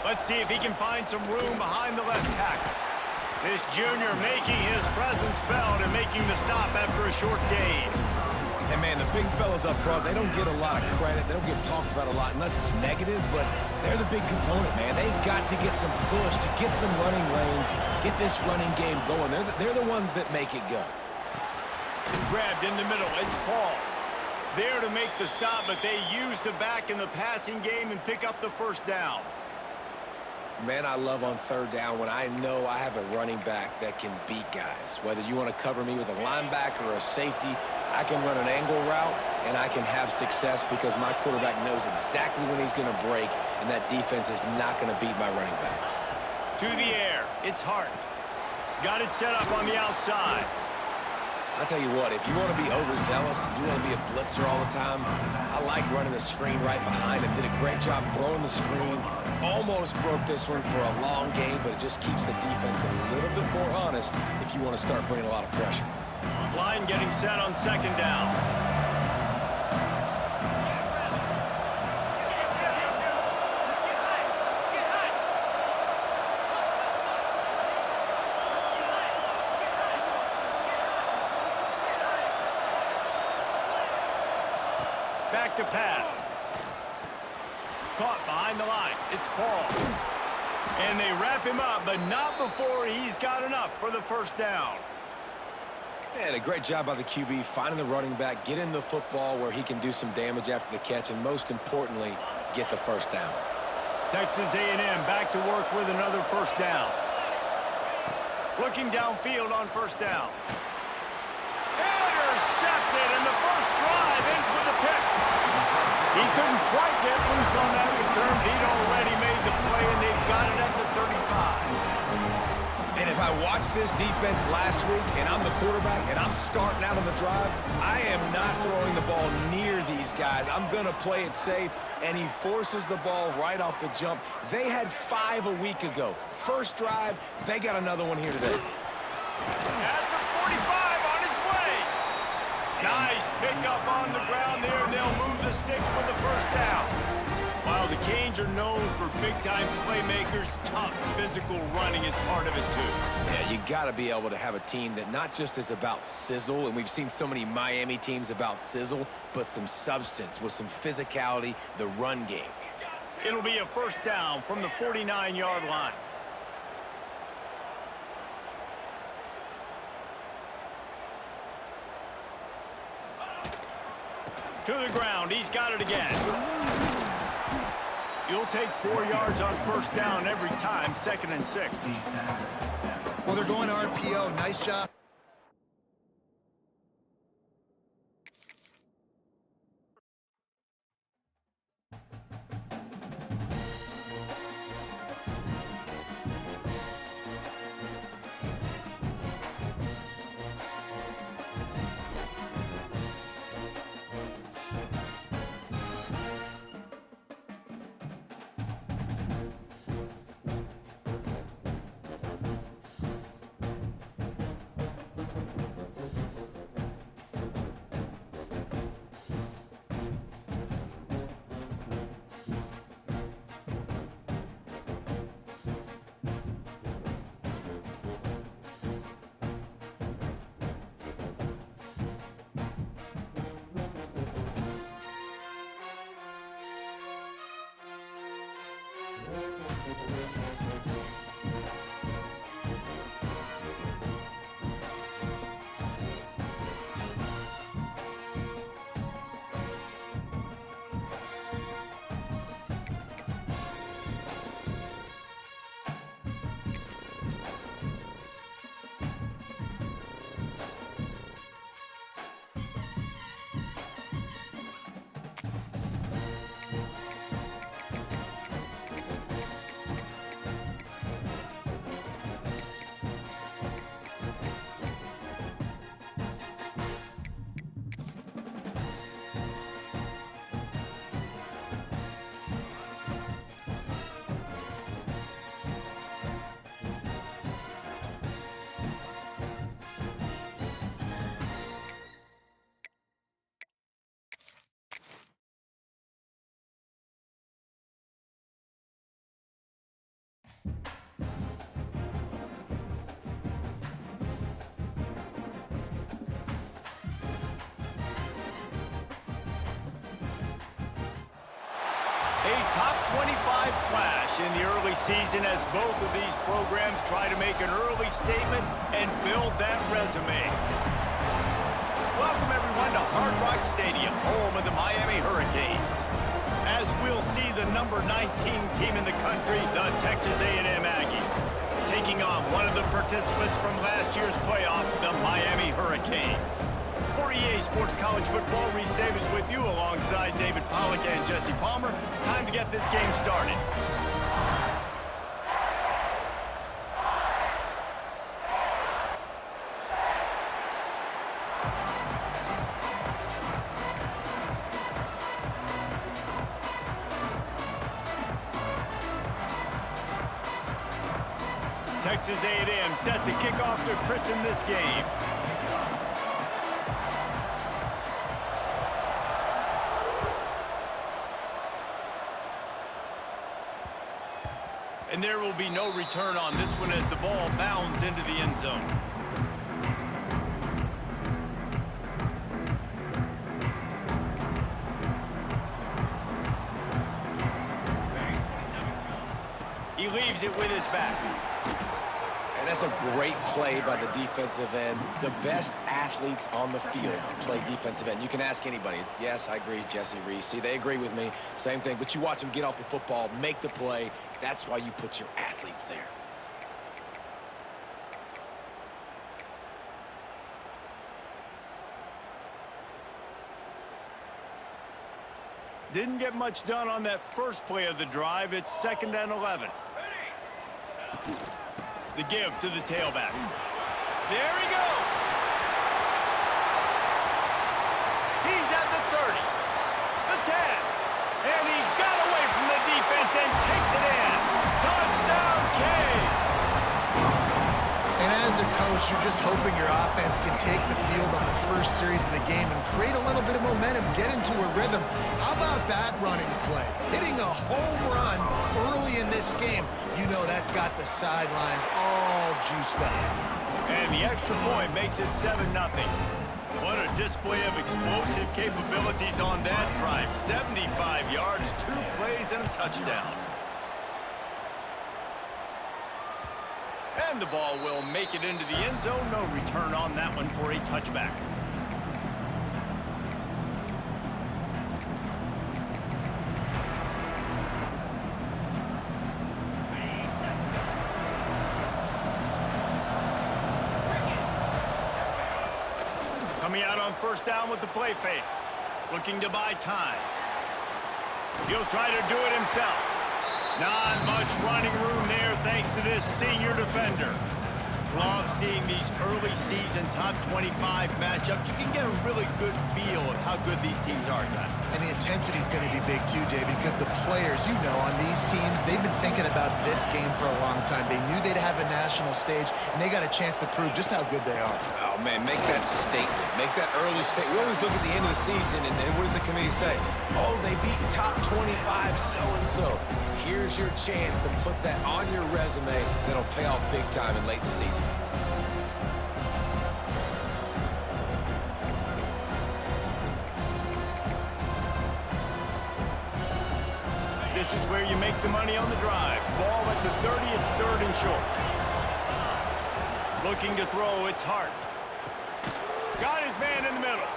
Let's see if he can find some room behind the left tackle. This junior making his presence felt and making the stop after a short gain. And, man, the big fellas up front, they don't get a lot of credit. They don't get talked about a lot unless it's negative, but they're the big component, man. They've got to get some push, to get some running lanes, get this running game going. They're the ones that make it go. Grabbed in the middle. It's Paul. There to make the stop, but they use the back in the passing game and pick up the first down. Man, I love on third down when I know I have a running back that can beat guys. Whether you want to cover me with a linebacker or a safety, I can run an angle route, and I can have success because my quarterback knows exactly when he's going to break, and that defense is not going to beat my running back. To the air. It's Hart. Got it set up on the outside. I'll tell you what, if you want to be overzealous, you want to be a blitzer all the time, I like running the screen right behind him. Did a great job throwing the screen. Almost broke this one for a long game, but it just keeps the defense a little bit more honest if you want to start bringing a lot of pressure. Line getting set on second down. Back to pass. Caught behind the line. It's Paul. And they wrap him up, but not before he's got enough for the first down. And a great job by the QB finding the running back, getting the football where he can do some damage after the catch, and most importantly, get the first down. Texas A&M back to work with another first down. Looking downfield on first down. Intercepted, and the first drive ends with a pick. He couldn't quite get loose on that return. He'd already made the play, and they've got it at the 35. And if I watched this defense last week and I'm the quarterback and I'm starting out on the drive, I am not throwing the ball near these guys. I'm going to play it safe, and he forces the ball right off the jump. They had 5 a week ago. First drive, they got another one here today. At the 45 on its way. Nice pickup on the ground there, and they'll move the sticks with the first down. While the Canes are known for big-time playmakers, tough physical running is part of it, too. Yeah, you got to be able to have a team that not just is about sizzle, and we've seen so many Miami teams about sizzle, but some substance with some physicality, the run game. It'll be a first down from the 49-yard line. To the ground. He's got it again. You'll take 4 yards on first down every time, 2nd and 6. Well, they're going RPO. Nice job. A top 25 clash in the early season as both of these programs try to make an early statement and build that resume. Welcome everyone to Hard Rock Stadium, home of the Miami Hurricanes. As we'll see the number 19 team in the country, the Texas A&M Aggies, taking on one of the participants from last year's playoff, the Miami Hurricanes. For EA Sports College Football, Reese Davis with you alongside David Pollack and Jesse Palmer. Time to get this game started. Texas A&M set to kick off to christen this game. And there will be no return on this one as the ball bounds into the end zone. He leaves it with his back. And that's a great play by the defensive end. The best athletes on the field play defensive end. You can ask anybody. Yes, I agree, Jesse, Reese. See, they agree with me. Same thing. But you watch them get off the football, make the play. That's why you put your athletes there. Didn't get much done on that first play of the drive. It's 2nd and 11. The give to the tailback. There he goes. He's at the 30, the 10, and he got away from the defense and takes it in. Touchdown, Canes. And as a coach, you're just hoping your offense can take the field on the first series of the game and create a little bit of momentum, get into a rhythm. How about that running play? Hitting a home run early in this game. You know that's got the sidelines all juiced up. And the extra point makes it 7-0. What a display of explosive capabilities on that drive. 75 yards, 2 plays, and a touchdown. And the ball will make it into the end zone. No return on that one for a touchback. Coming out on first down with the play fake. Looking to buy time. He'll try to do it himself. Not much running room there thanks to this senior defender. Love seeing these early season top 25 matchups. You can get a really good feel of how good these teams are, guys. And the intensity is going to be big too, David, because the players, you know, on these teams, they've been thinking about this game for a long time. They knew they'd have a national stage, and they got a chance to prove just how good they are. Oh, man, make that statement. Make that early statement. We always look at the end of the season, and what does the committee say? Oh, they beat top 25 so-and-so. Here's your chance to put that on your resume that'll pay off big time in late in the season. This is where you make the money on the drive. Ball at the 30, it's 3rd and short. Looking to throw, it's Hart. Got his man in the middle.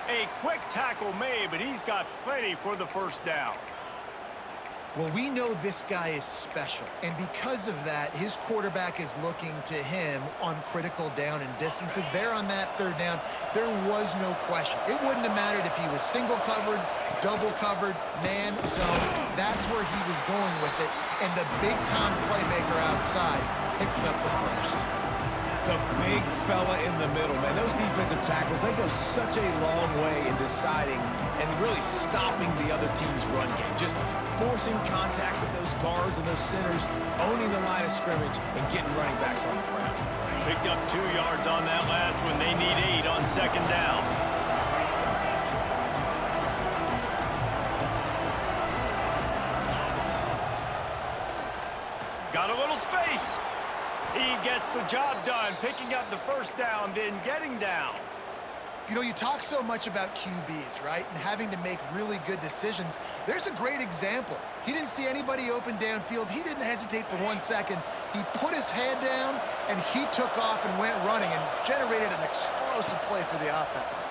A quick tackle made, but he's got plenty for the first down. Well, we know this guy is special, and because of that, his quarterback is looking to him on critical down and distances. There on that 3rd down, there was no question. It wouldn't have mattered if he was single covered, double covered, man zone. That's where he was going with it, and the big-time playmaker outside picks up the first. The big fella in the middle, man. Those defensive tackles, they go such a long way in deciding and really stopping the other team's run game. Just forcing contact with those guards and those centers, owning the line of scrimmage, and getting running backs on the ground. Picked up 2 yards on that last one. They need 8 on 2nd down. Got a little space. He gets the job done, picking up the first down, then getting down. You know, you talk so much about QBs, right, and having to make really good decisions. There's a great example. He didn't see anybody open downfield. He didn't hesitate for 1 second. He put his head down, and he took off and went running and generated an explosive play for the offense.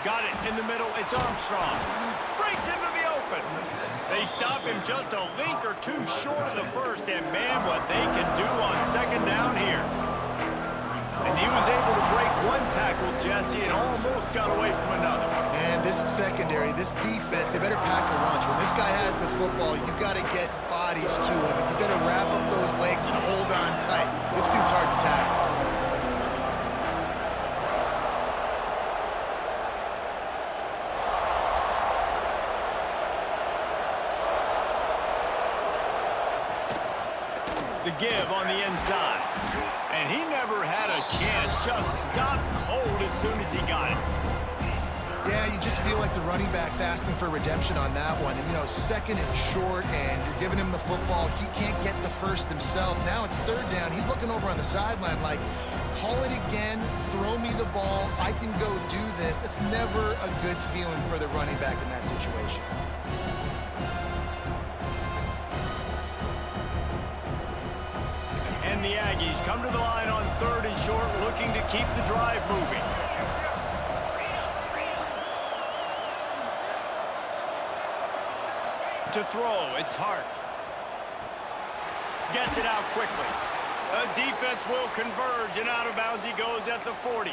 Got it in the middle. It's Armstrong. Breaks into the open. They stop him just a link or two short of the first, and man, what they can do on second down here. And he was able to break one tackle, Jesse, and almost got away from another. And this secondary, this defense, they better pack a lunch. When this guy has the football, you've got to get bodies to him. And you better wrap up those legs and hold on tight. This dude's hard to tackle. The give on the inside. And he never had a chance. Just stopped cold as soon as he got it. Yeah, you just feel like the running back's asking for redemption on that one. You know, second and short, and you're giving him the football. He can't get the first himself. Now it's third down. He's looking over on the sideline like, call it again, throw me the ball, I can go do this. It's never a good feeling for the running back in that situation. And the Aggies come to the line on third and short, looking to keep the drive moving. To throw, it's Hart. Gets it out quickly. The defense will converge, and out of bounds he goes at the 40.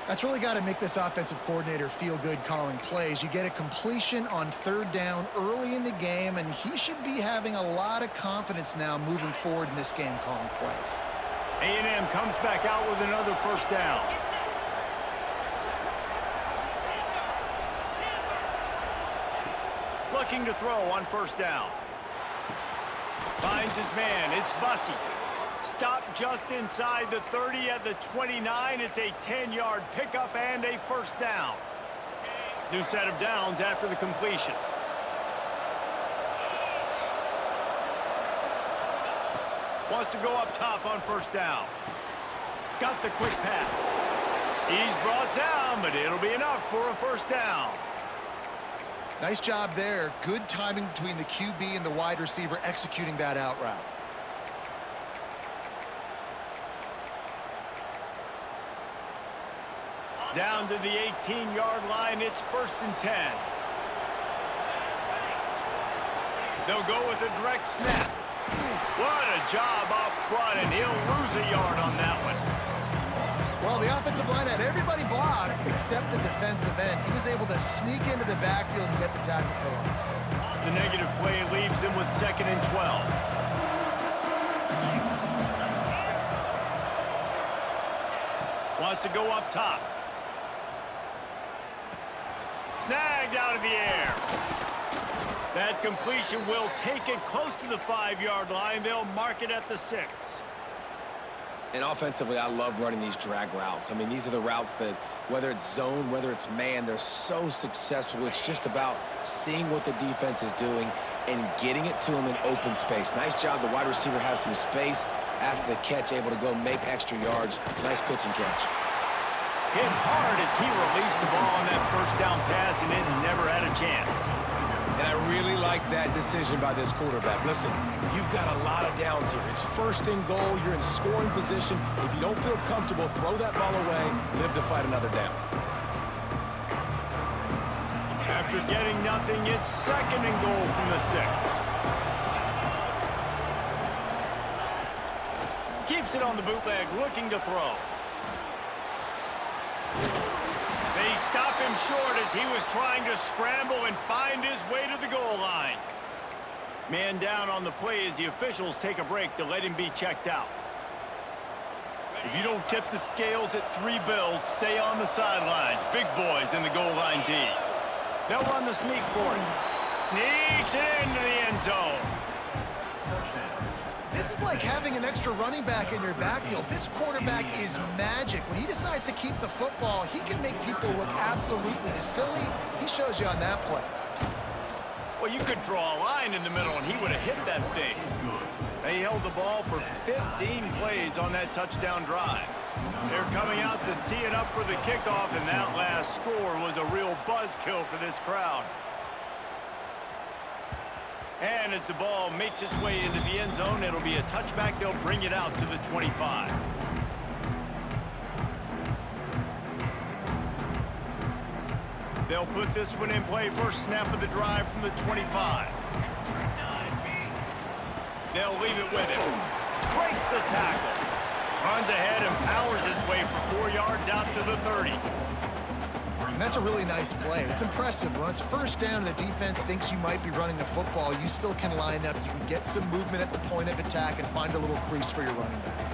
That's really got to make this offensive coordinator feel good calling plays. You get a completion on third down early in the game, and he should be having a lot of confidence now moving forward in this game calling plays. A&M comes back out with another first down. Looking to throw on first down. Finds his man. It's Bussey. Stop just inside the 30 at the 29. It's a 10-yard pickup and a first down. New set of downs after the completion. Wants to go up top on first down. Got the quick pass. He's brought down, but it'll be enough for a first down. Nice job there. Good timing between the QB and the wide receiver executing that out route. Down to the 18-yard line, it's 1st and 10. They'll go with a direct snap. What a job up front, and he'll lose a yard on that one. Well, the offensive line had everybody blocked except the defensive end. He was able to sneak into the backfield and get the tackle for loss. The negative play leaves them with 2nd and 12. Wants to go up top. Snagged out of the air. That completion will take it close to the 5-yard line. They'll mark it at the 6. And offensively, I love running these drag routes. I mean, these are the routes that, whether it's zone, whether it's man, they're so successful. It's just about seeing what the defense is doing and getting it to them in open space. Nice job. The wide receiver has some space after the catch, able to go make extra yards. Nice pitch and catch. Hit hard as he released the ball on that first down pass, and it never had a chance. And I really like that decision by this quarterback. Listen, you've got a lot of downs here. It's 1st and goal. You're in scoring position. If you don't feel comfortable, throw that ball away. Live to fight another down. After getting nothing, it's 2nd and goal from the 6. Keeps it on the bootleg, looking to throw. They stop him short as he was trying to scramble and find his way to the goal line. Man down on the play as the officials take a break to let him be checked out. If you don't tip the scales at 3 bills, stay on the sidelines. Big boys in the goal line D. They'll run the sneak for it. Sneaks it into the end zone. This is like having an extra running back in your backfield. This quarterback is magic. When he decides to keep the football, he can make people look absolutely silly. He shows you on that play. Well, you could draw a line in the middle, and he would have hit that thing. They held the ball for 15 plays on that touchdown drive. They're coming out to tee it up for the kickoff, and that last score was a real buzzkill for this crowd. And as the ball makes its way into the end zone, it'll be a touchback. They'll bring it out to the 25. They'll put this one in play. First snap of the drive from the 25. They'll leave it with him. Breaks the tackle. Runs ahead and powers his way for 4 yards out to the 30. And that's a really nice play. It's impressive. When it's first down and the defense thinks you might be running the football, you still can line up. You can get some movement at the point of attack and find a little crease for your running back.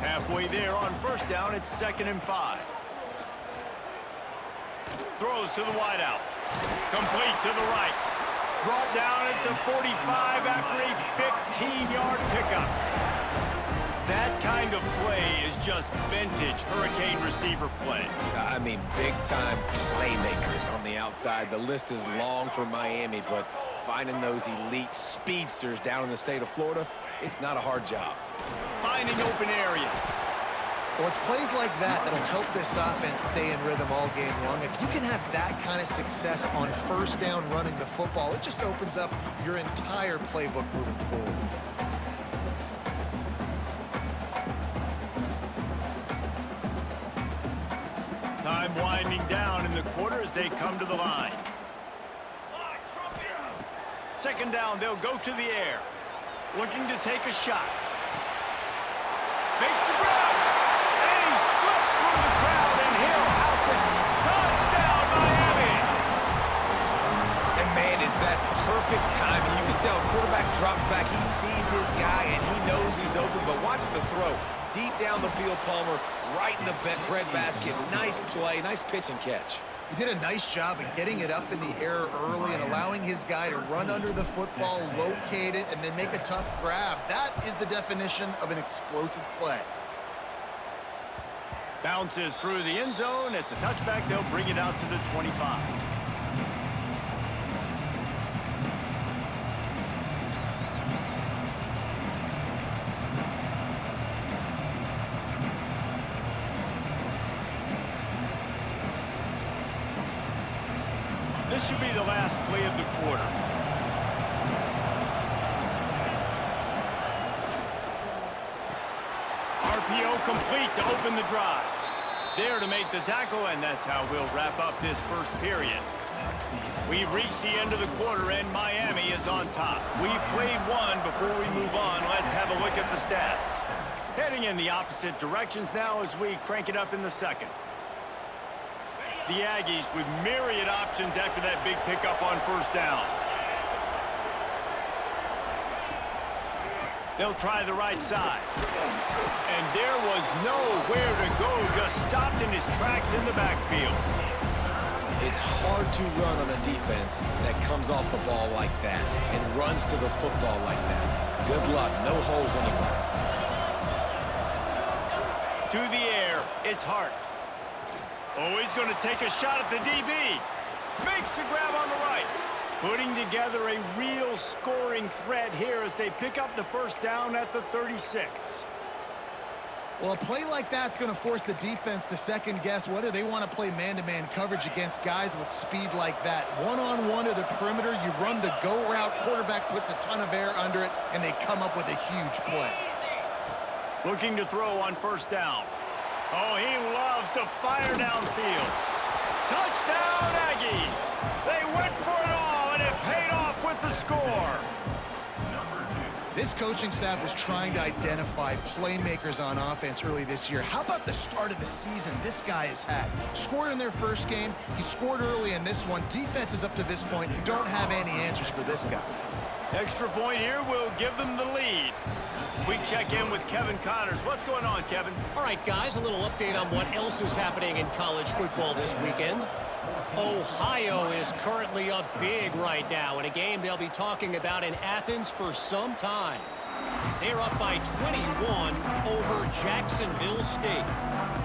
Halfway there on first down, it's 2nd and 5. Throws to the wideout. Complete to the right. Brought down at the 45 after a 15-yard pickup. That kind of play is just vintage Hurricane receiver play. I mean, big-time playmakers on the outside. The list is long for Miami, but finding those elite speedsters down in the state of Florida, it's not a hard job. Finding open areas. Well, it's plays like that that'll help this offense stay in rhythm all game long. If you can have that kind of success on first down running the football, it just opens up your entire playbook moving forward. Time winding down in the quarter as they come to the line. 2nd down, they'll go to the air. Looking to take a shot. Makes the grab. And he slipped through the crowd, and he'll house it. Touchdown, Miami! And man, is that perfect timing. You can tell quarterback drops back. He sees his guy, and he knows he's open, but watch the throw. Deep down the field, Palmer, right in the bread basket. Nice play, nice pitch and catch. He did a nice job of getting it up in the air early and allowing his guy to run under the football, locate it, and then make a tough grab. That is the definition of an explosive play. Bounces through the end zone. It's a touchback. They'll bring it out to the 25. This should be the last play of the quarter. RPO complete to open the drive. There to make the tackle, and that's how we'll wrap up this first period. We've reached the end of the quarter, and Miami is on top. We've played one. Before we move on, let's have a look at the stats. Heading in the opposite directions now as we crank it up in the second. The Aggies with myriad options after that big pickup on first down. They'll try the right side. And there was nowhere to go, just stopped in his tracks in the backfield. It's hard to run on a defense that comes off the ball like that and runs to the football like that. Good luck, no holes anywhere. To the air, it's Hart. Oh, he's going to take a shot at the DB. Makes the grab on the right. Putting together a real scoring threat here as they pick up the first down at the 36. Well, a play like that's going to force the defense to second-guess whether they want to play man-to-man coverage against guys with speed like that. One-on-one to the perimeter, you run the go route, quarterback puts a ton of air under it, and they come up with a huge play. Looking to throw on first down. Oh, he loves to fire downfield. Touchdown, Aggies! They went for it all, and it paid off with the score. This coaching staff was trying to identify playmakers on offense early this year. How about the start of the season this guy has had? Scored in their first game. He scored early in this one. Defenses up to this point don't have any answers for this guy. Extra point here will give them the lead. We check in with Kevin Connors. What's going on, Kevin? All right, guys, a little update on what else is happening in college football this weekend. Ohio is currently up big right now in a game they'll be talking about in Athens for some time. They're up by 21 over Jacksonville State.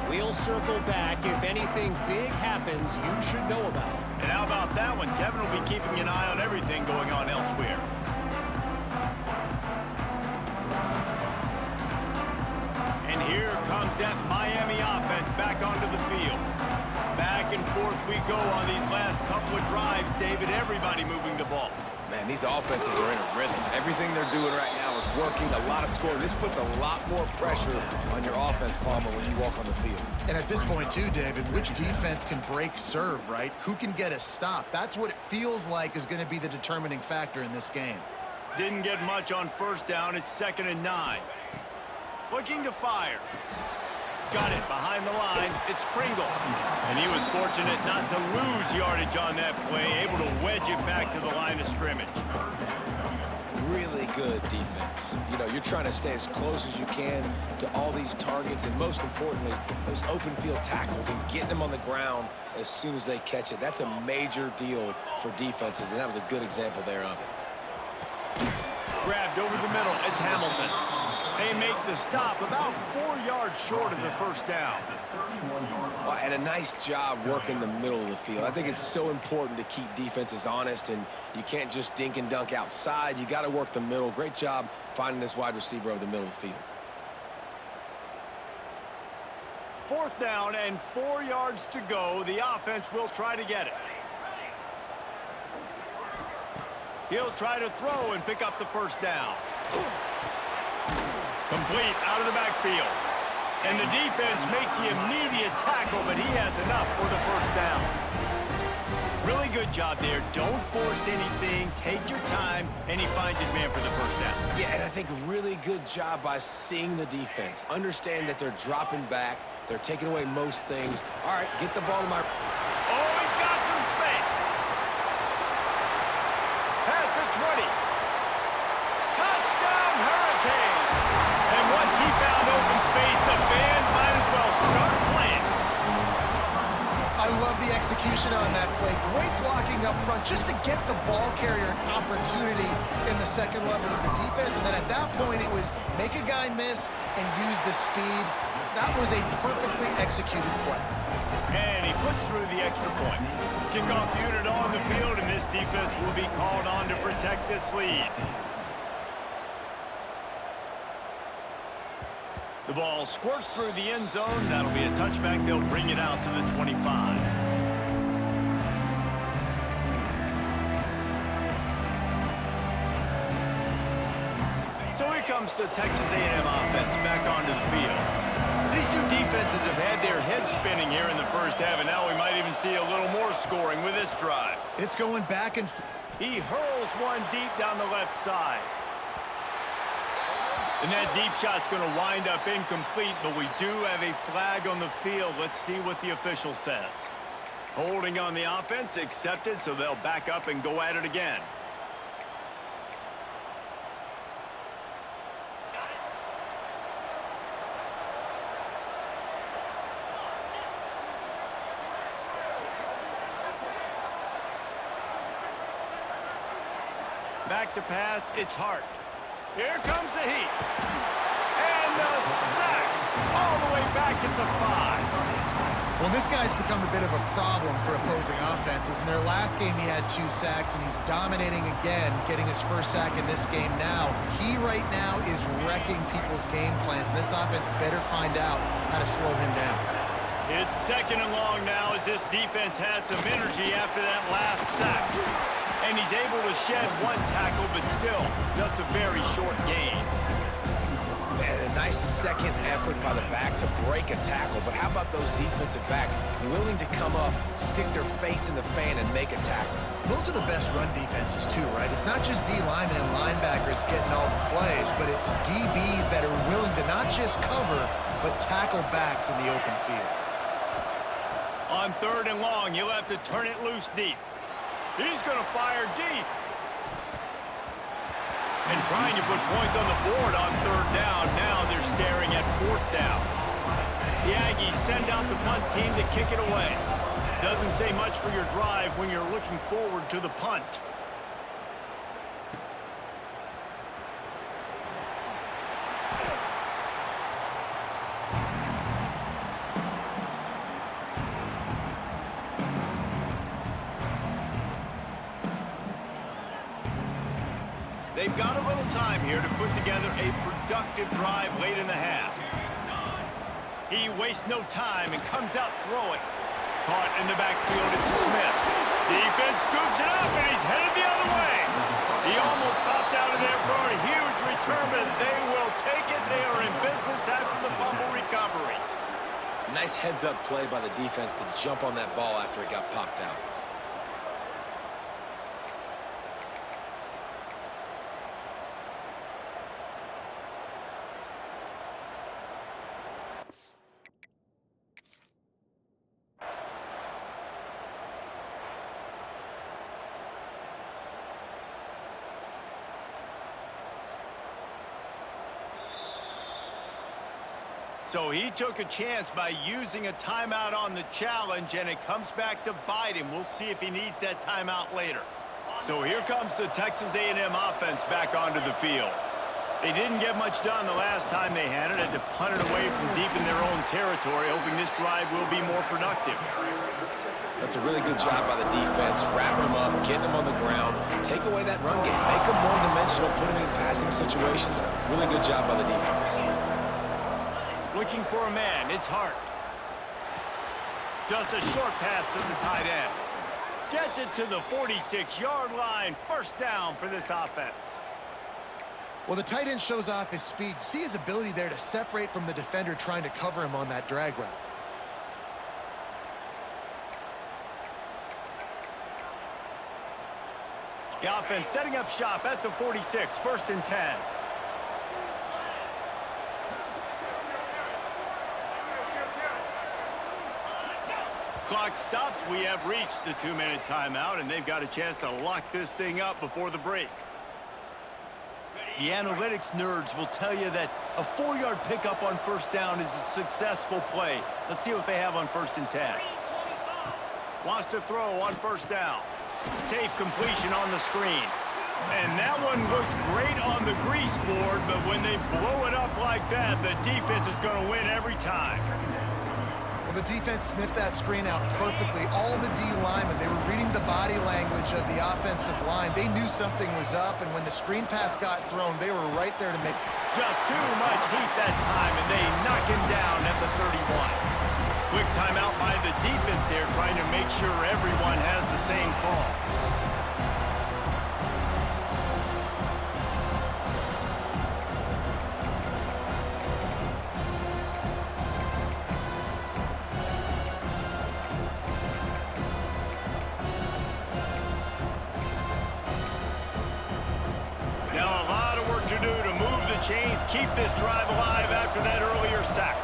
We'll circle back if anything big happens you should know about. And how about that one? Kevin will be keeping an eye on everything going on elsewhere. And here comes that Miami offense back onto the field. Back and forth we go on these last couple of drives, David. Everybody moving the ball. Man, these offenses are in a rhythm. Everything they're doing right now is working. A lot of scoring. This puts a lot more pressure on your offense, Palmer, when you walk on the field. And at this point, too, David, which defense can break serve, right? Who can get a stop? That's what it feels like is going to be the determining factor in this game. Didn't get much on first down. It's 2nd and 9. Looking to fire. Got it behind the line. It's Pringle. And he was fortunate not to lose yardage on that play, able to wedge it back to the line of scrimmage. Really good defense. You know, you're trying to stay as close as you can to all these targets, and most importantly, those open field tackles and getting them on the ground as soon as they catch it. That's a major deal for defenses, and that was a good example there of it. Grabbed over the middle. It's Hamilton. They make the stop about 4 yards short of the first down. Well, and a nice job working the middle of the field. I think it's so important to keep defenses honest, and you can't just dink and dunk outside. You got to work the middle. Great job finding this wide receiver over the middle of the field. 4th down and 4 yards to go. The offense will try to get it. He'll try to throw and pick up the first down. Complete out of the backfield. And the defense makes the immediate tackle, but he has enough for the first down. Really good job there. Don't force anything. Take your time, and he finds his man for the first down. Yeah, and I think really good job by seeing the defense. Understand that they're dropping back. They're taking away most things. All right, get the ball to my... Oh, he's got some space. Past the 20. Touchdown, Hurricanes. And once he found open space, the band might as well start playing. I love the execution on that play. Great blocking up front just to get the ball carrier an opportunity in the second level of the defense. And then at that point, it was make a guy miss and use the speed. That was a perfectly executed play. And he puts through the extra point. Kickoff unit on the field, and this defense will be called on to protect this lead. The ball squirts through the end zone. That'll be a touchback. They'll bring it out to the 25. So here comes the Texas A&M offense back onto the field. These two defenses have had their heads spinning here in the first half, and now we might even see a little more scoring with this drive. It's going back and forth. He hurls one deep down the left side. And that deep shot's going to wind up incomplete, but we do have a flag on the field. Let's see what the official says. Holding on the offense, accepted, so they'll back up and go at it again. Back to pass, it's Hart. Here comes the heat. And a sack all the way back at the 5. Well, this guy's become a bit of a problem for opposing offenses. In their last game, he had 2 sacks, and he's dominating again, getting his first sack in this game now. He right now is wrecking people's game plans, and this offense better find out how to slow him down. It's 2nd and long now as this defense has some energy after that last sack. And he's able to shed 1 tackle, but still just a very short gain. Man, a nice second effort by the back to break a tackle. But how about those defensive backs willing to come up, stick their face in the fan, and make a tackle? Those are the best run defenses, too, right? It's not just D linemen and linebackers getting all the plays, but it's DBs that are willing to not just cover, but tackle backs in the open field. On 3rd and long, you'll have to turn it loose deep. He's going to fire deep. And trying to put points on the board on 3rd down. Now they're staring at 4th down. The Aggies send out the punt team to kick it away. Doesn't say much for your drive when you're looking forward to the punt. They've got a little time here to put together a productive drive late in the half. He wastes no time and comes out throwing. Caught in the backfield, it's Smith. Defense scoops it up, and he's headed the other way. He almost popped out of there for a huge return, but they will take it. They are in business after the fumble recovery. Nice heads-up play by the defense to jump on that ball after it got popped out. So he took a chance by using a timeout on the challenge, and it comes back to bite him. We'll see if he needs that timeout later. So here comes the Texas A&M offense back onto the field. They didn't get much done the last time they had it. Had to punt it away from deep in their own territory, hoping this drive will be more productive. That's a really good job by the defense, wrapping them up, getting them on the ground, take away that run game, make them one-dimensional, put them in passing situations. Really good job by the defense. Looking for a man, it's Hart. Just a short pass to the tight end. Gets it to the 46-yard line. First down for this offense. Well, the tight end shows off his speed. See his ability there to separate from the defender trying to cover him on that drag route. The offense setting up shop at the 46, 1st and 10. Clock stops. We have reached the 2-minute timeout, and they've got a chance to lock this thing up before the break. The analytics nerds will tell you that a 4-yard pickup on first down is a successful play. Let's see what they have on 1st and 10. Wants to throw on first down. Safe completion on the screen. And that one looked great on the grease board, but when they blow it up like that, the defense is going to win every time. Well, the defense sniffed that screen out perfectly. All the D linemen, they were reading the body language of the offensive line. They knew something was up, and when the screen pass got thrown, they were right there to make... Just too much heat that time, and they knock him down at the 31. Quick timeout by the defense there, trying to make sure everyone has the same call. Now a lot of work to do to move the chains, keep this drive alive after that earlier sack.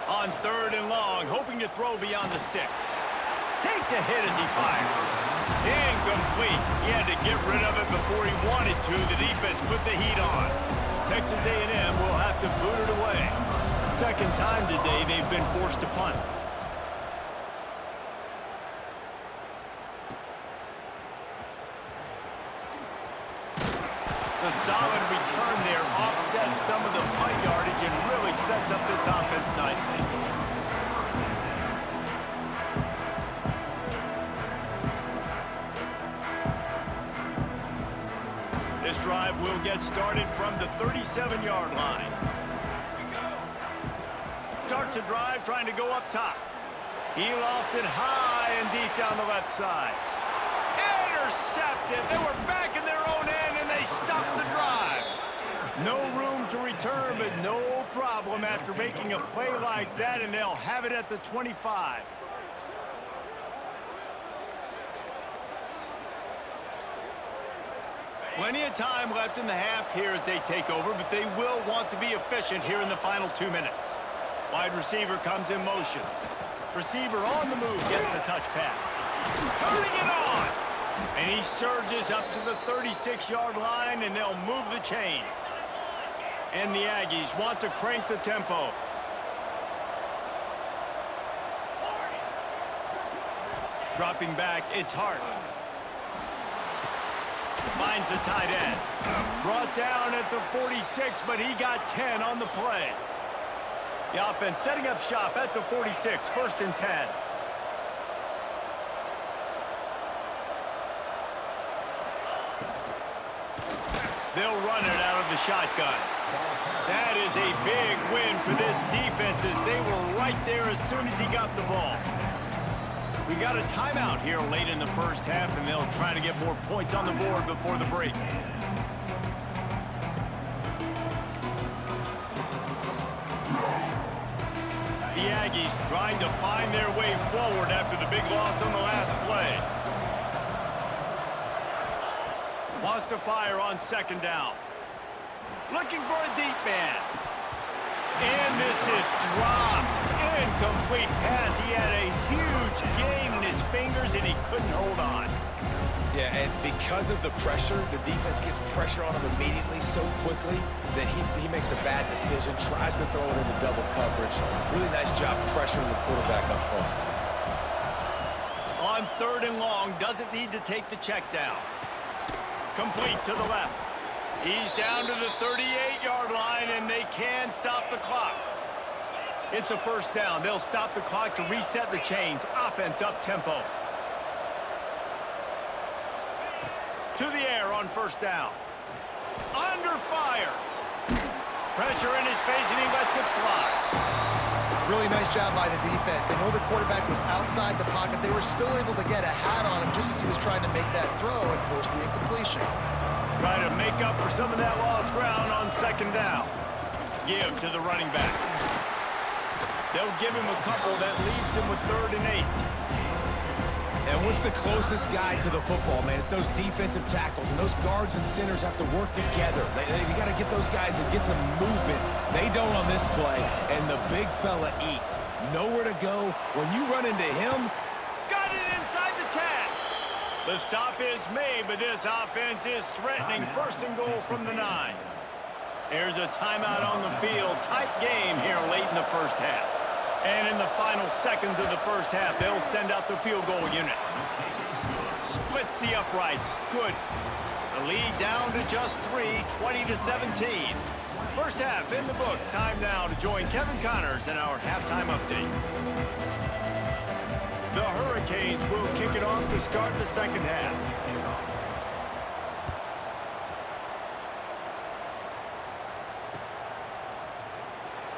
On 3rd and long, hoping to throw beyond the sticks. Takes a hit as he fires. Incomplete. He had to get rid of it before he wanted to. The defense put the heat on. Texas A&M will have to boot it away. Second time today they've been forced to punt. The solid return there offsets some of the punt yardage and really sets up this offense nicely. This drive will get started from the 37-yard line. Starts a drive trying to go up top. He lofts it high and deep down the left side. Intercepted. They were back in their own end, and they stopped the drive. No room to return, but no problem after making a play like that, and they'll have it at the 25. Plenty of time left in the half here as they take over, but they will want to be efficient here in the final 2 minutes. Wide receiver comes in motion. Receiver on the move gets the touch pass. Turning it on! And he surges up to the 36-yard line, and they'll move the chains. And the Aggies want to crank the tempo. Dropping back, it's Hart. Finds the tight end. Brought down at the 46, but he got 10 on the play. The offense setting up shop at the 46, 1st and 10. They'll run it out of the shotgun. That is a big win for this defense as they were right there as soon as he got the ball. We got a timeout here late in the first half, and they'll try to get more points on the board before the break. The Aggies trying to find their way forward after the big loss on the last play. Wants to fire on 2nd down. Looking for a deep man. And this is dropped. Incomplete pass. He had a huge gain in his fingers, and he couldn't hold on. Yeah, and because of the pressure, the defense gets pressure on him immediately so quickly that he makes a bad decision, tries to throw it into double coverage. Really nice job pressuring the quarterback up front. On 3rd and long, doesn't need to take the check down. Complete to the left. He's down to the 38-yard line, and they can stop the clock. It's a 1st down. They'll stop the clock to reset the chains. Offense up-tempo. To the air on 1st down. Under fire. Pressure in his face, and he lets it fly. Really nice job by the defense. They know the quarterback was outside the pocket. They were still able to get a hat on him just as he was trying to make that throw and force the incompletion. Try to make up for some of that lost ground on 2nd down. Give to the running back. They'll give him a couple. That leaves him with 3rd and 8. And what's the closest guy to the football, man? It's those defensive tackles, and those guards and centers have to work together. You got to get those guys and get some movement. They don't on this play, and the big fella eats. Nowhere to go. When you run into him, got it inside the 10. The stop is made, but this offense is threatening 1st and goal from the 9. There's a timeout on the field. Tight game here late in the first half. And in the final seconds of the first half, they'll send out the field goal unit. Splits the uprights. Good. The lead down to just 3, 20-17. First half in the books. Time now to join Kevin Connors in our halftime update. The Hurricanes will kick it off to start the 2nd half.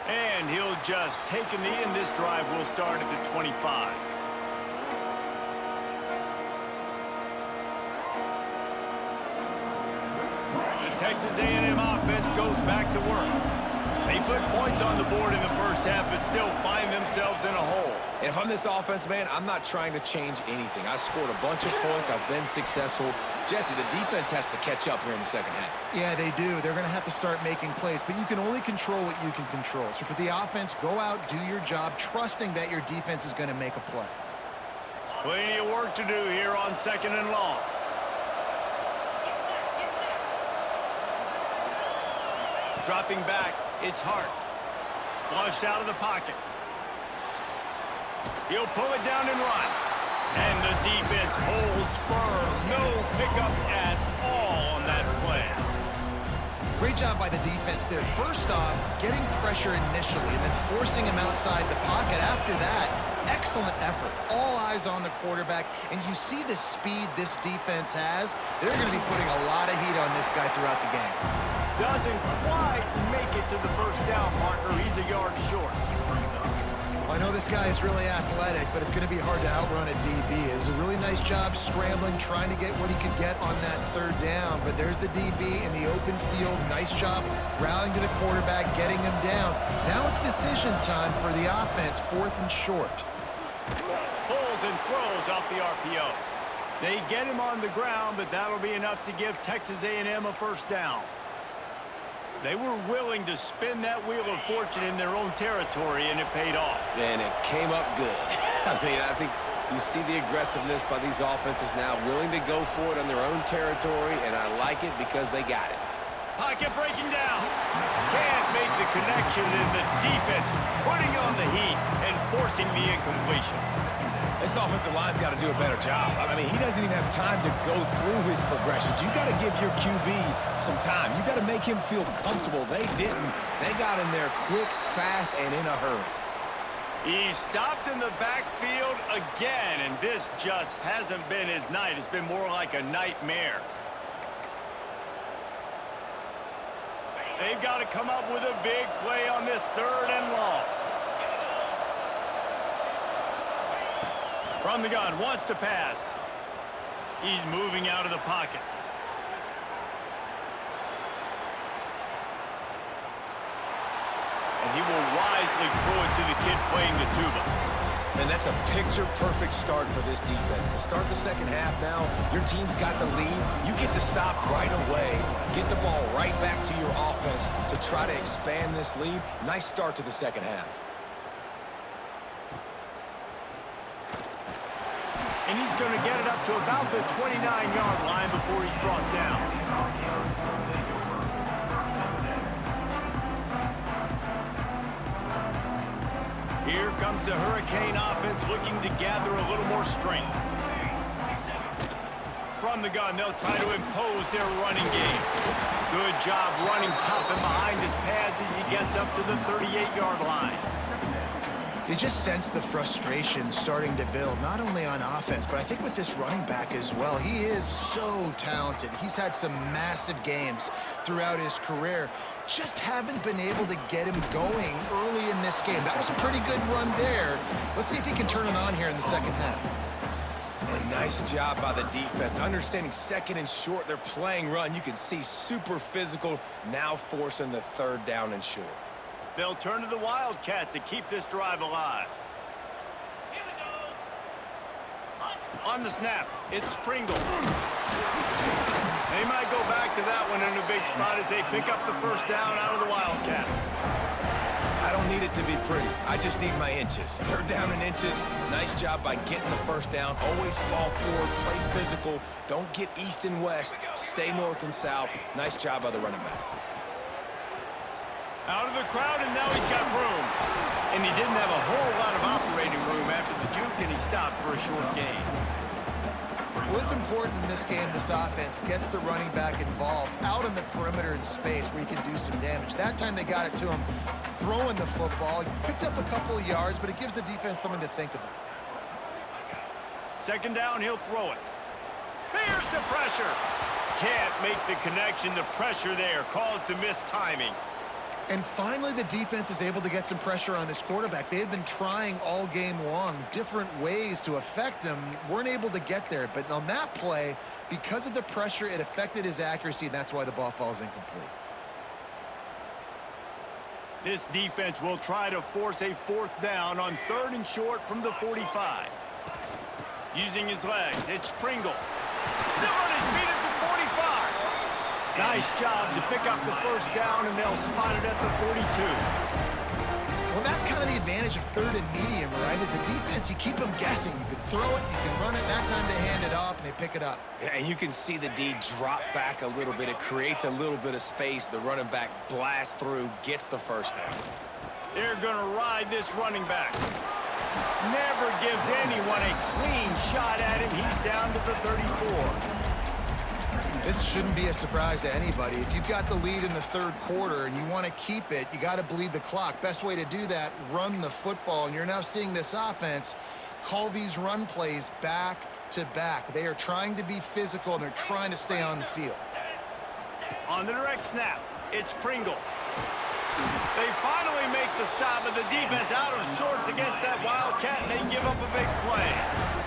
And he'll just take a knee, and this drive will start at the 25. The Texas A&M offense goes back to work. They put points on the board in the first half, but still find themselves in a hole. and if I'm this offense, man, I'm not trying to change anything. I scored a bunch of points. I've been successful. Jesse, the defense has to catch up here in the second half. Yeah, they do. They're going to have to start making plays, but you can only control what you can control. So for the offense, go out, do your job, trusting that your defense is going to make a play. Plenty of work to do here on 2nd and long. Dropping back, it's Hart. Flushed out of the pocket. He'll pull it down and run. And the defense holds firm. No pickup at all on that play. Great job by the defense there. First off, getting pressure initially and then forcing him outside the pocket. After that, excellent effort. All eyes on the quarterback. And you see the speed this defense has. They're going to be putting a lot of heat on this guy throughout the game. Doesn't quite make it to the first down marker. He's a yard short. Well, I know this guy is really athletic, but it's going to be hard to outrun a DB. It was a really nice job scrambling, trying to get what he could get on that third down. But there's the DB in the open field. Nice job rallying to the quarterback, getting him down. Now it's decision time for the offense, 4th and short. Pulls and throws off the RPO. They get him on the ground, but that'll be enough to give Texas A&M a first down. They were willing to spin that wheel of fortune in their own territory, and it paid off. And it came up good. I mean, I think you see the aggressiveness by these offenses now, willing to go for it on their own territory, and I like it because they got it. Pocket breaking down. Can't make the connection, and the defense putting on the heat and forcing the incompletion. This offensive line's got to do a better job. I mean, he doesn't even have time to go through his progressions. You got to give your QB some time. You got to make him feel comfortable. They didn't. They got in there quick, fast, and in a hurry. He stopped in the backfield again, and this just hasn't been his night. It's been more like a nightmare. They've got to come up with a big play on this 3rd and long. From the gun, wants to pass. He's moving out of the pocket. And he will wisely throw it to the kid playing the tuba. And that's a picture-perfect start for this defense. To start the second half now, your team's got the lead. You get to stop right away, get the ball right back to your offense to try to expand this lead. Nice start to the second half. And he's going to get it up to about the 29-yard line before he's brought down. Here comes the Hurricane offense looking to gather a little more strength. From the gun, they'll try to impose their running game. Good job running tough and behind his pads as he gets up to the 38-yard line. You just sense the frustration starting to build, not only on offense, but I think with this running back as well. He is so talented. He's had some massive games throughout his career. Just haven't been able to get him going early in this game. That was a pretty good run there. Let's see if he can turn it on here in the second half. And nice job by the defense. Understanding 2nd and short, they're playing run. You can see super physical, now forcing the 3rd down and short. They'll turn to the Wildcat to keep this drive alive. On the snap, it's Pringle. They might go back to that one in a big spot as they pick up the 1st down out of the Wildcat. I don't need it to be pretty. I just need my inches. 3rd down in inches. Nice job by getting the 1st down. Always fall forward, play physical. Don't get east and west. Stay north and south. Nice job by the running back. Out of the crowd, and now he's got room. And he didn't have a whole lot of operating room after the juke, and he stopped for a short gain. Well, it's important in this game, this offense gets the running back involved out on the perimeter in space where he can do some damage. That time they got it to him throwing the football. He picked up a couple of yards, but it gives the defense something to think about. 2nd down, he'll throw it. Here's the pressure. Can't make the connection. The pressure there caused the missed timing. And finally, the defense is able to get some pressure on this quarterback. They had been trying all game long, different ways to affect him, weren't able to get there. But on that play, because of the pressure, it affected his accuracy, and that's why the ball falls incomplete. This defense will try to force a 4th down on 3rd and short from the 45. Using his legs, it's Pringle. Still on his feet at the 45. Nice job to pick up the 1st down, and they'll spot it at the 42. Well, that's kind of the advantage of 3rd and medium, right? Is the defense, you keep them guessing. You can throw it, you can run it. That time they hand it off, and they pick it up. Yeah, and you can see the D drop back a little bit. It creates a little bit of space. The running back blasts through, gets the 1st down. They're going to ride this running back. Never gives anyone a clean shot at him. He's down to the 34. This shouldn't be a surprise to anybody. If you've got the lead in the 3rd quarter and you want to keep it, you got to bleed the clock. Best way to do that, run the football. And you're now seeing this offense call these run plays back to back. They are trying to be physical, and they're trying to stay on the field. On the direct snap, it's Pringle. They finally make the stop, but the defense out of sorts against that Wildcat, and they give up a big play.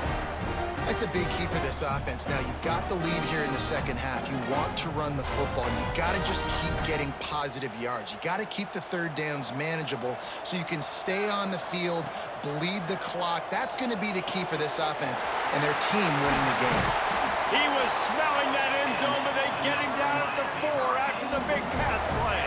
That's a big key for this offense. Now, you've got the lead here in the second half. You want to run the football. You've got to just keep getting positive yards. You got to keep the 3rd downs manageable so you can stay on the field, bleed the clock. That's going to be the key for this offense and their team winning the game. He was smelling that end zone, but they get him down at the 4 after the big pass play.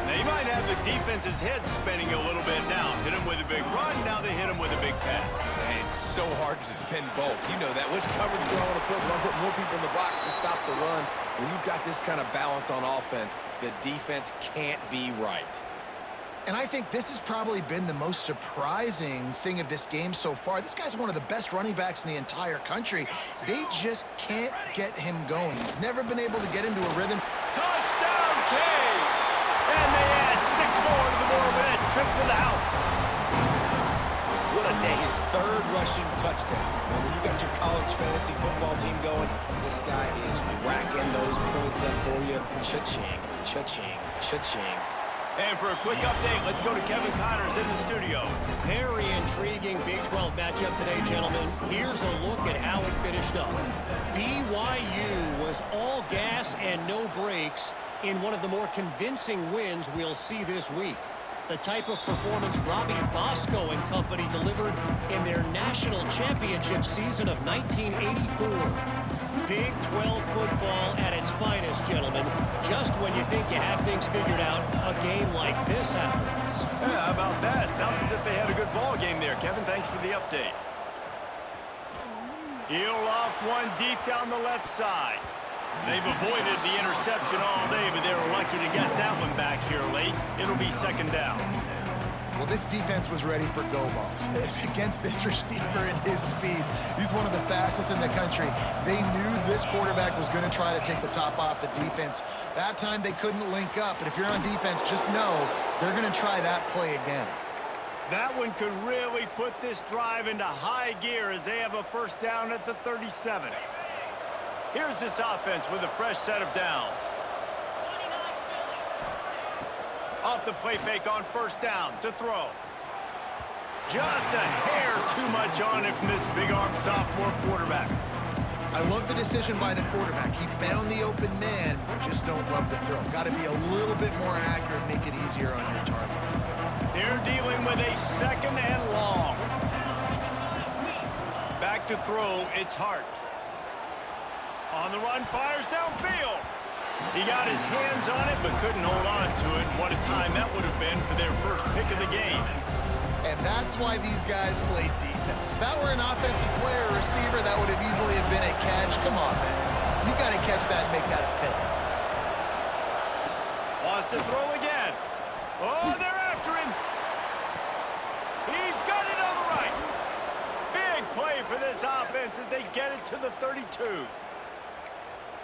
They might have the defense's head spinning a little bit now. Hit him with a big run, now they hit him with a big pass. Man, it's so hard to defend both. You know that. Which coverage do I want to put? Do I put more people in the box to stop the run? When you've got this kind of balance on offense, the defense can't be right. And I think this has probably been the most surprising thing of this game so far. This guy's one of the best running backs in the entire country. They just can't get him going. He's never been able to get into a rhythm. Touchdown, Canes! And they add 6 more to the board with that trip to the house. What a day. His 3rd rushing touchdown. And when you got your college fantasy football team going, this guy is racking those points up for you. Cha-ching, cha-ching, cha-ching. And for a quick update, let's go to Kevin Connors in the studio. Very intriguing Big 12 matchup today, gentlemen. Here's a look at how it finished up. BYU was all gas and no brakes in one of the more convincing wins we'll see this week. The type of performance Robbie Bosco and company delivered in their national championship season of 1984. Big 12 football at its finest, gentlemen. Just when you think you have things figured out, a game like this happens. Yeah, how about that? Sounds as if they had a good ball game there. Kevin, thanks for the update. He'll loft one deep down the left side. They've avoided the interception all day, but they were lucky to get that one back here late. It'll be 2nd down. Well, this defense was ready for go balls. Against this receiver and his speed, he's one of the fastest in the country. They knew this quarterback was going to try to take the top off the defense. That time they couldn't link up, but if you're on defense, just know they're going to try that play again. That one could really put this drive into high gear as they have a 1st down at the 37. Here's this offense with a fresh set of downs. Off the play fake on 1st down to throw. Just a hair too much on it from this big-arm sophomore quarterback. I love the decision by the quarterback. He found the open man, just don't love the throw. Got to be a little bit more accurate, make it easier on your target. They're dealing with a 2nd and long. Back to throw, it's Hart. On the run, fires downfield. He got his hands on it, but couldn't hold on to it. And what a time that would have been for their first pick of the game. And that's why these guys played defense. If that were an offensive player or receiver, that would have easily have been a catch. Come on, man. You got to catch that and make that a pick. Wants to throw again. Oh, they're after him. He's got it on the right. Big play for this offense as they get it to the 32.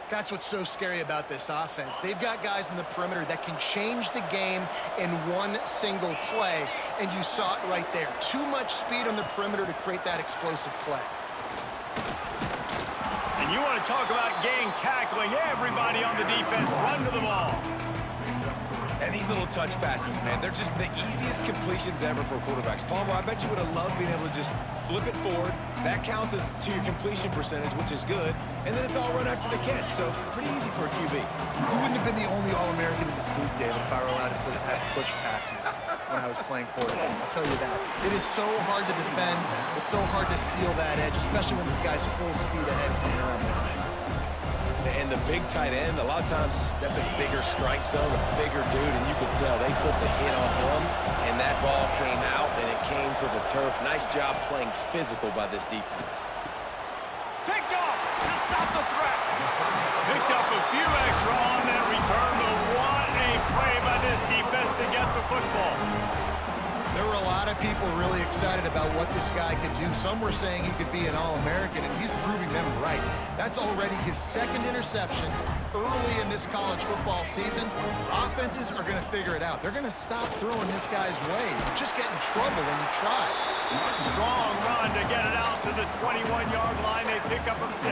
That's what's so scary about this offense. They've got guys in the perimeter that can change the game in one single play, and you saw it right there. Too much speed on the perimeter to create that explosive play. And you want to talk about gang tackling. Everybody on the defense run to the ball. And these little touch passes, man, they're just the easiest completions ever for quarterbacks. Palmer, I bet you would have loved being able to just flip it forward. That counts as to your completion percentage, which is good. And then it's all run after the catch, so pretty easy for a QB. You wouldn't have been the only All-American in this booth, David, if I were allowed to have push passes when I was playing quarterback. I'll tell you that. It is so hard to defend. It's so hard to seal that edge, especially when this guy's full speed ahead coming around the outside. And the big tight end, a lot of times that's a bigger strike zone, a bigger dude, and you could tell they put the hit on him, and that ball came out, and it came to the turf. Nice job playing physical by this defense. Picked off to stop the threat. Picked up a few extra on that return, but what a play by this defense to get the football. There were a lot of people really excited about what this guy could do. Some were saying he could be an All-American, and he's proving them right. That's already his 2nd interception early in this college football season. Offenses are going to figure it out. They're going to stop throwing this guy's way. You just get in trouble when you try. Strong run to get it out to the 21-yard line. They pick up a 6.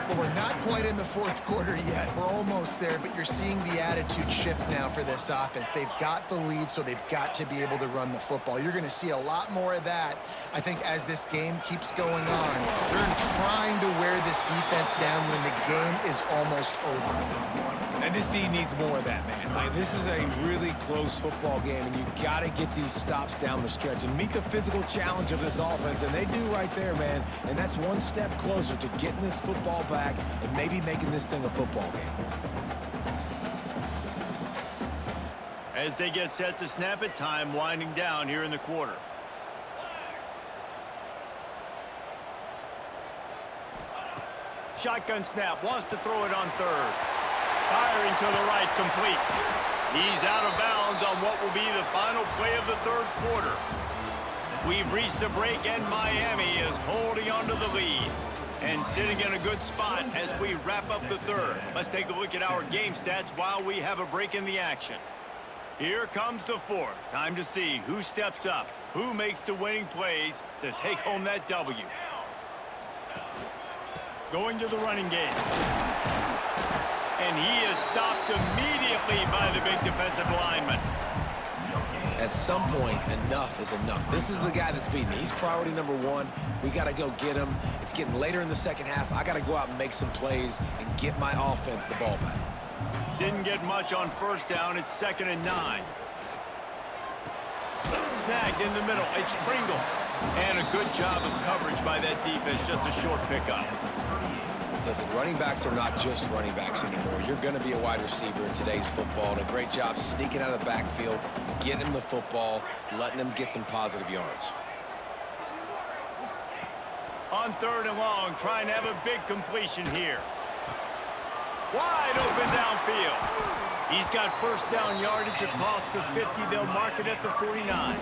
Well, we're not quite in the 4th quarter yet. We're almost there, but you're seeing the attitude shift now for this offense. They've got the lead, so they've got to be able to run the football. You're going to see a lot more of that, I think, as this game keeps going on. They're trying to wear this defense down when the game is almost over. And this D needs more of that, man. Like, this is a really close football game, and you got to get these stops down the stretch and meet the physical challenge of this offense, and they do right there, man. And that's one step closer to getting this football back and maybe making this thing a football game. As they get set to snap it, time winding down here in the quarter. Shotgun snap, wants to throw it on 3rd. Firing to the right, complete. He's out of bounds downs on what will be the final play of the third quarter. We've reached a break, and Miami is holding on to the lead and sitting in a good spot as we wrap up the third. Let's take a look at our game stats while we have a break in the action. Here comes the fourth. Time to see who steps up, who makes the winning plays to take home that W. Going to the running game. And he is stopped immediately by the big defensive lineman. At some point, enough is enough. This is the guy that's beating me. He's priority number one. We got to go get him. It's getting later in the second half. I got to go out and make some plays and get my offense the ball back. Didn't get much on first down. It's 2nd and 9. Snagged in the middle. It's Pringle. And a good job of coverage by that defense. Just a short pickup. Listen, running backs are not just running backs anymore. You're going to be a wide receiver in today's football. And a great job sneaking out of the backfield, getting him the football, letting him get some positive yards. On 3rd and long, trying to have a big completion here. Wide open downfield. He's got first down yardage across the 50. They'll mark it at the 49.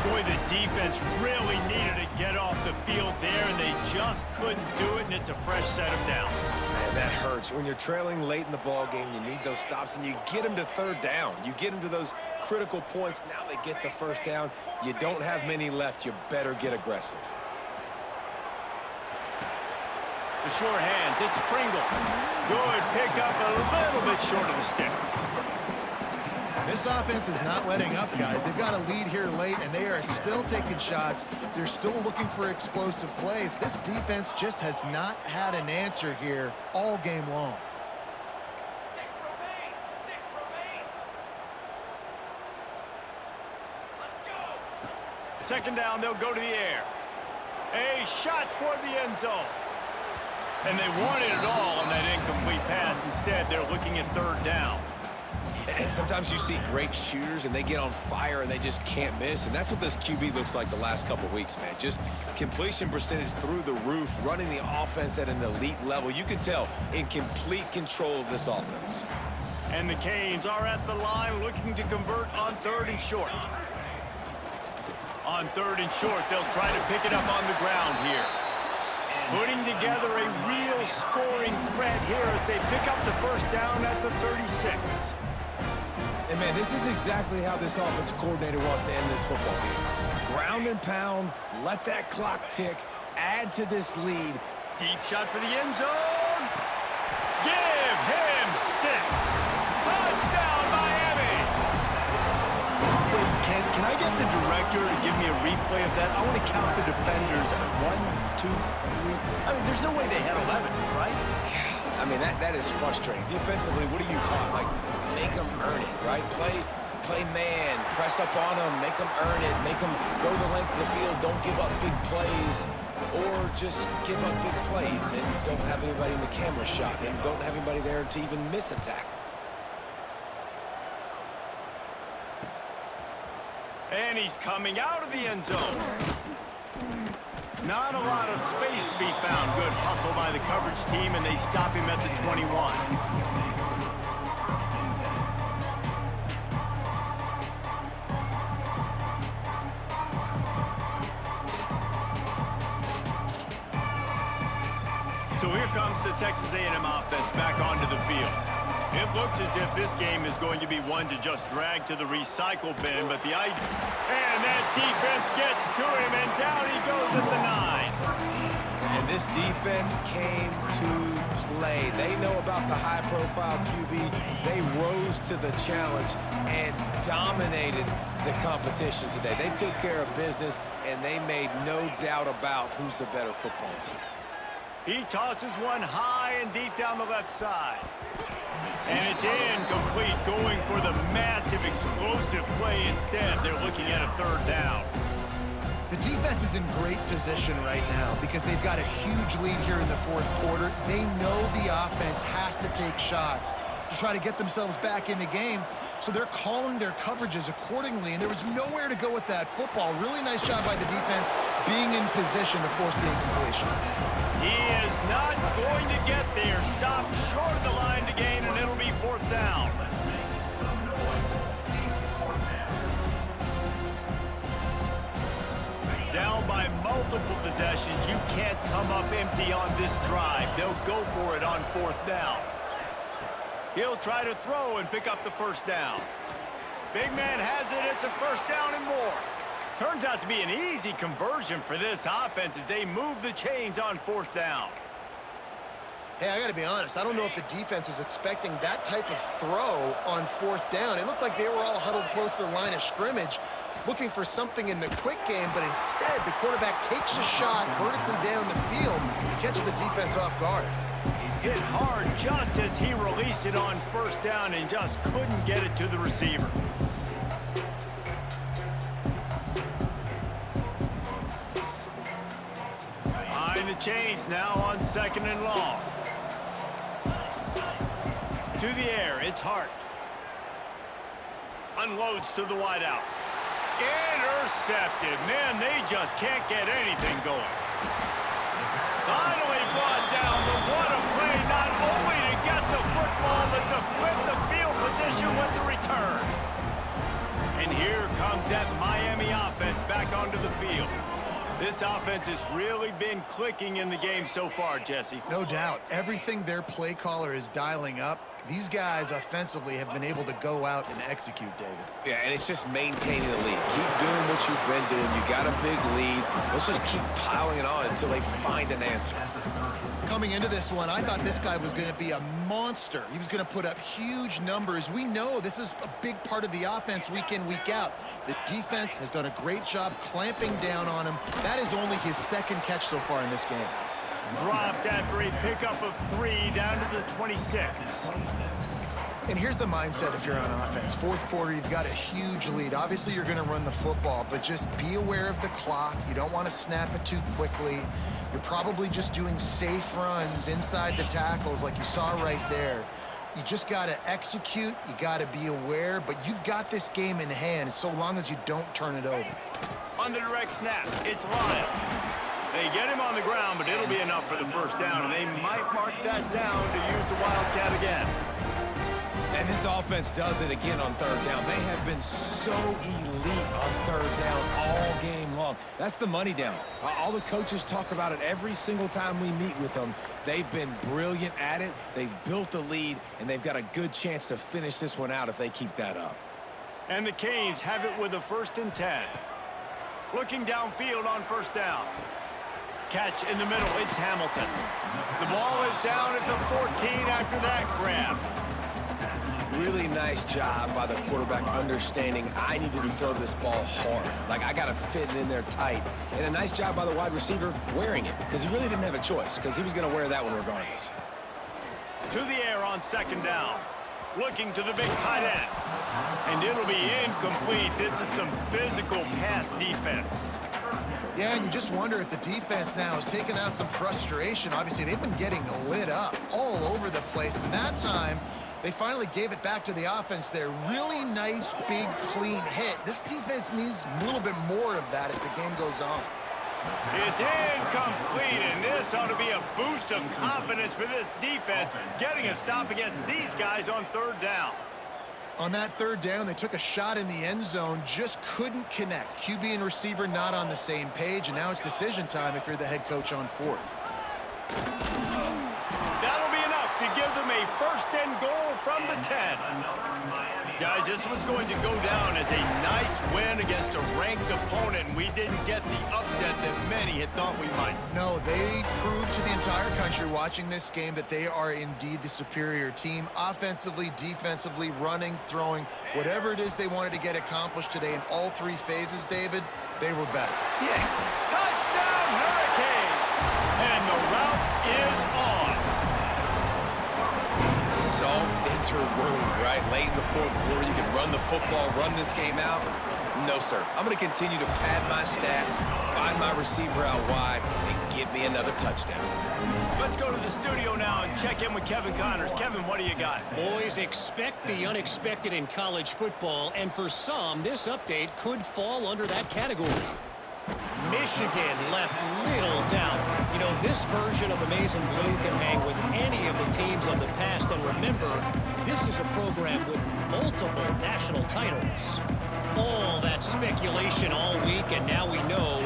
Boy, the defense really needed to get off the field there, and they just couldn't do it, and it's a fresh set of downs. Man, that hurts. When you're trailing late in the ball game, you need those stops, and you get them to 3rd down. You get them to those critical points. Now they get the first down. You don't have many left. You better get aggressive. The sure hands, it's Pringle. Good pickup, a little bit short of the sticks. This offense is not letting up, guys. They've got a lead here late, and they are still taking shots. They're still looking for explosive plays. This defense just has not had an answer here all game long. Second down, they'll go to the air. A shot toward the end zone. And they wanted it all on that incomplete pass. Instead, they're looking at 3rd down. And sometimes you see great shooters, and they get on fire, and they just can't miss. And that's what this QB looks like the last couple weeks, man. Just completion percentage through the roof, running the offense at an elite level. You can tell in complete control of this offense. And the Canes are at the line looking to convert on 3rd and short. On 3rd and short, they'll try to pick it up on the ground here. Putting together a real scoring threat here as they pick up the first down at the 36. And, man, this is exactly how this offensive coordinator wants to end this football game. Ground and pound, let that clock tick, add to this lead. Deep shot for the end zone. Give him 6. Touchdown, Miami. Wait, can I get the director to give me a replay of that? I want to count the defenders at 1, 2, 3. I mean, there's no way they had 11, right? I mean, that is frustrating. Defensively, what are you taught? Like, make them earn it, right? Play man, press up on them, make them earn it, make them go the length of the field, don't give up big plays, or just give up big plays and don't have anybody in the camera shot and don't have anybody there to even miss a tackle. And he's coming out of the end zone. Not a lot of space to be found. Good hustle by the coverage team, and they stop him at the 21. So here comes the Texas A&M offense back onto the field. It looks as if this game is going to be one to just drag to the recycle bin, but the idea... And that defense gets to him, and down he goes at the 9. And this defense came to play. They know about the high-profile QB. They rose to the challenge and dominated the competition today. They took care of business, and they made no doubt about who's the better football team. He tosses one high and deep down the left side. And it's incomplete, going for the massive explosive play instead. They're looking at a 3rd down. The defense is in great position right now because they've got a huge lead here in the 4th quarter. They know the offense has to take shots to try to get themselves back in the game. So they're calling their coverages accordingly, and there was nowhere to go with that football. Really nice job by the defense being in position to force the incompletion. He is not going to get there. Stopped short of the line to gain, and it'll be 4th down. multiple possessions. You can't come up empty on this drive. They'll go for it on 4th down. He'll try to throw and pick up the first down. Big man has it. It's a first down and more. Turns out to be an easy conversion for this offense as they move the chains on 4th down. Hey, I got to be honest. I don't know if the defense was expecting that type of throw on 4th down. It looked like they were all huddled close to the line of scrimmage, looking for something in the quick game, but instead the quarterback takes a shot vertically down the field to catch the defense off guard. Hit hard just as he released it on 1st down and just couldn't get it to the receiver. Behind the chains now on 2nd and long. To the air, it's Hart. Unloads to the wideout. Intercepted. Man, they just can't get anything going. Finally brought down, but what a play, not only to get the football, but to flip the field position with the return. And here comes that Miami offense back onto the field. This offense has really been clicking in the game so far, Jesse. No doubt. Everything their play caller is dialing up, these guys offensively have been able to go out and execute, David. Yeah, and it's just maintaining the lead. Keep doing what you've been doing. You got a big lead. Let's just keep piling it on until they find an answer. Coming into this one, I thought this guy was going to be a monster. He was going to put up huge numbers. We know this is a big part of the offense week in, week out. The defense has done a great job clamping down on him. That is only his 2nd catch so far in this game. Dropped after a pickup of 3 down to the 26. And here's the mindset if you're on offense. 4th quarter, you've got a huge lead. Obviously, you're going to run the football, but just be aware of the clock. You don't want to snap it too quickly. You're probably just doing safe runs inside the tackles like you saw right there. You just got to execute. You got to be aware, but you've got this game in hand so long as you don't turn it over. On the direct snap, it's Lyle. They get him on the ground, but it'll be enough for the first down, and they might mark that down to use the Wildcat again. And this offense does it again on 3rd down. They have been so elite on 3rd down all game long. That's the money down. All the coaches talk about it every single time we meet with them. They've been brilliant at it. They've built the lead, and they've got a good chance to finish this one out if they keep that up. And the Canes have it with a 1st and 10. Looking downfield on 1st down. Catch in the middle, it's Hamilton. The ball is down at the 14 after that grab. Really nice job by the quarterback understanding I needed to throw this ball hard. Like, I got to fit it in there tight. And a nice job by the wide receiver wearing it, because he really didn't have a choice, because he was going to wear that one regardless. To the air on 2nd down. Looking to the big tight end. And it'll be incomplete. This is some physical pass defense. Yeah, and you just wonder if the defense now has taken out some frustration. Obviously, they've been getting lit up all over the place. And that time, they finally gave it back to the offense there. Really nice, big, clean hit. This defense needs a little bit more of that as the game goes on. It's incomplete, and this ought to be a boost of confidence for this defense, getting a stop against these guys on 3rd down. On that 3rd down, they took a shot in the end zone, just couldn't connect. QB and receiver not on the same page, and now it's decision time if you're the head coach on 4th. That'll be enough to give them a 1st and goal from the 10. Guys, this one's going to go down as a nice win against a ranked opponent, and we didn't get the upset that many had thought we might. No, they proved to the entire country watching this game that they are indeed the superior team. Offensively, defensively, running, throwing, whatever it is they wanted to get accomplished today in all 3 phases, David, they were better. Yeah. Touchdown, Hurricane! And the route is on. Salt into wound, right? Late in the 4th quarter, you can run the football, run this game out. No, sir. I'm going to continue to pad my stats, find my receiver out wide, and get me another touchdown. Let's go to the studio now and check in with Kevin Connors. Kevin, what do you got? Boys, expect the unexpected in college football, and for some, this update could fall under that category. Michigan left little doubt. You know, this version of the Maize and Blue can hang with any of the teams of the past, and remember, this is a program with multiple national titles. All that speculation all week, and now we know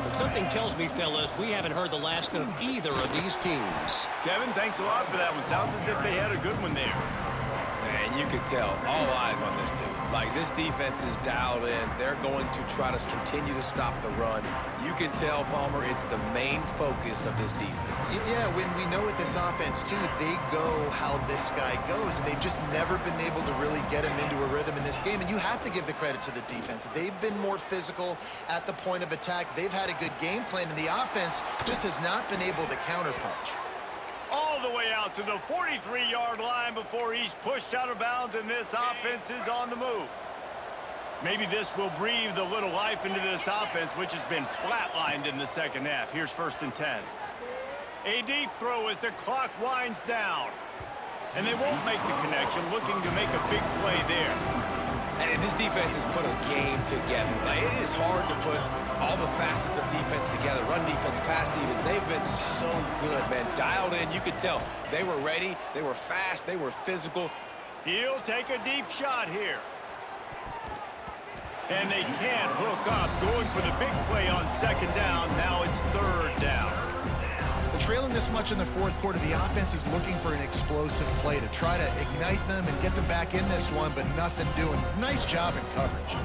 But something tells me, fellas, we haven't heard the last of either of these teams. Kevin, thanks a lot for that one. Sounds as if they had a good one there. Man, you could tell, all eyes on this dude. Like, this defense is dialed in. They're going to try to continue to stop the run. You can tell, Palmer, it's the main focus of this defense. Yeah, when we know with this offense, too, they go how this guy goes, and they've just never been able to really get him into a rhythm in this game, and you have to give the credit to the defense. They've been more physical at the point of attack. They've had a good game plan, and the offense just has not been able to counterpunch. All the way out to the 43-yard line before he's pushed out of bounds, and this offense is on the move. Maybe this will breathe a little life into this offense, which has been flatlined in the second half. Here's 1st and 10. A deep throw as the clock winds down. And they won't make the connection, looking to make a big play there. And this defense has put a game together. Like, it is hard to put all the facets of defense together. Run defense, pass defense. They've been so good, man. Dialed in, you could tell. They were ready, they were fast, they were physical. He'll take a deep shot here. And they can't hook up. Going for the big play on 2nd down. Now it's 3rd down. Trailing this much in the 4th quarter, the offense is looking for an explosive play to try to ignite them and get them back in this one, but nothing doing. Nice job in coverage.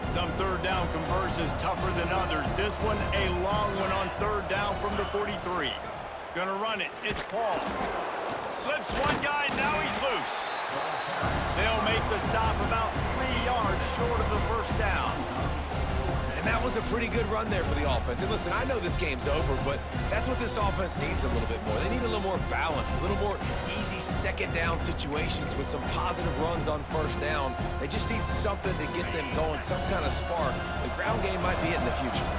Some 3rd down conversions tougher than others. This one a long one on 3rd down from the 43. Gonna run it. It's Paul. Slips one guy, now he's loose. They'll make the stop about 3 yards short of the 1st down. And that was a pretty good run there for the offense. And listen, I know this game's over, but that's what this offense needs a little bit more. They need a little more balance, a little more easy 2nd down situations with some positive runs on 1st down. They just need something to get them going, some kind of spark. The ground game might be it in the future.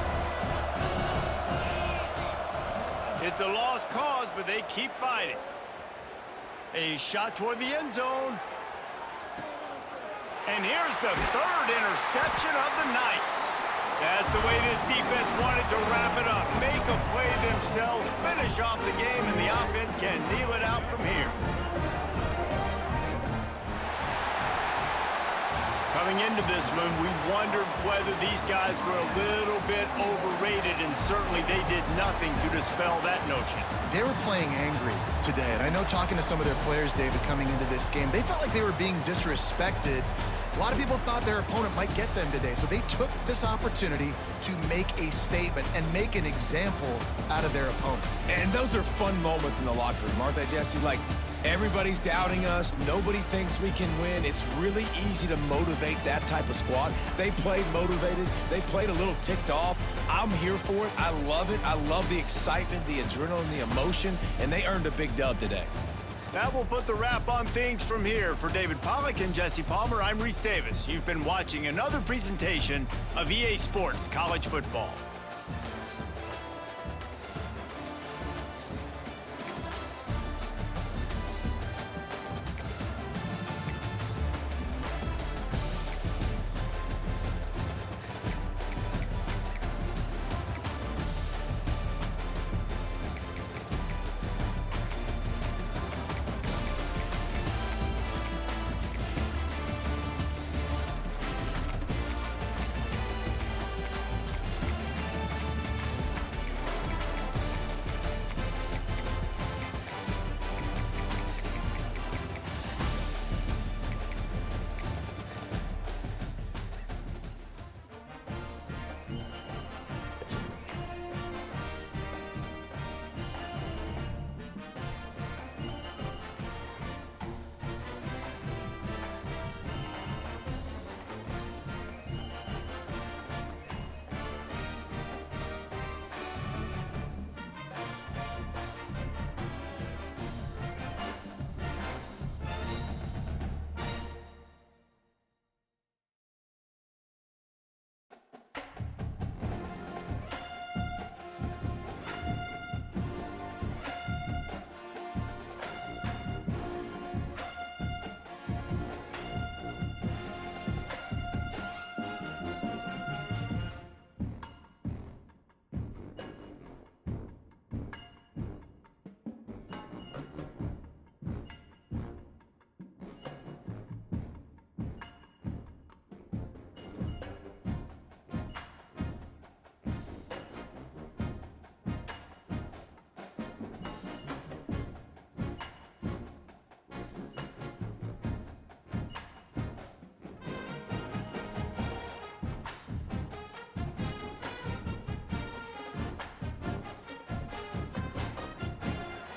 It's a lost cause, but they keep fighting. A shot toward the end zone. And here's the 3rd interception of the night. That's the way this defense wanted to wrap it up. Make a play themselves, finish off the game, and the offense can kneel it out from here. Coming into this one, we wondered whether these guys were a little bit overrated, and certainly they did nothing to dispel that notion. They were playing angry today, and I know talking to some of their players, David, coming into this game, they felt like they were being disrespected. A lot of people thought their opponent might get them today, so they took this opportunity to make a statement and make an example out of their opponent. And those are fun moments in the locker room, aren't they, Jesse? Like, everybody's doubting us. Nobody thinks we can win. It's really easy to motivate that type of squad. They played motivated. They played a little ticked off. I'm here for it. I love it. I love the excitement, the adrenaline, the emotion, and they earned a big dub today. That will put the wrap on things from here. For David Pollack and Jesse Palmer, I'm Reese Davis. You've been watching another presentation of EA Sports College Football.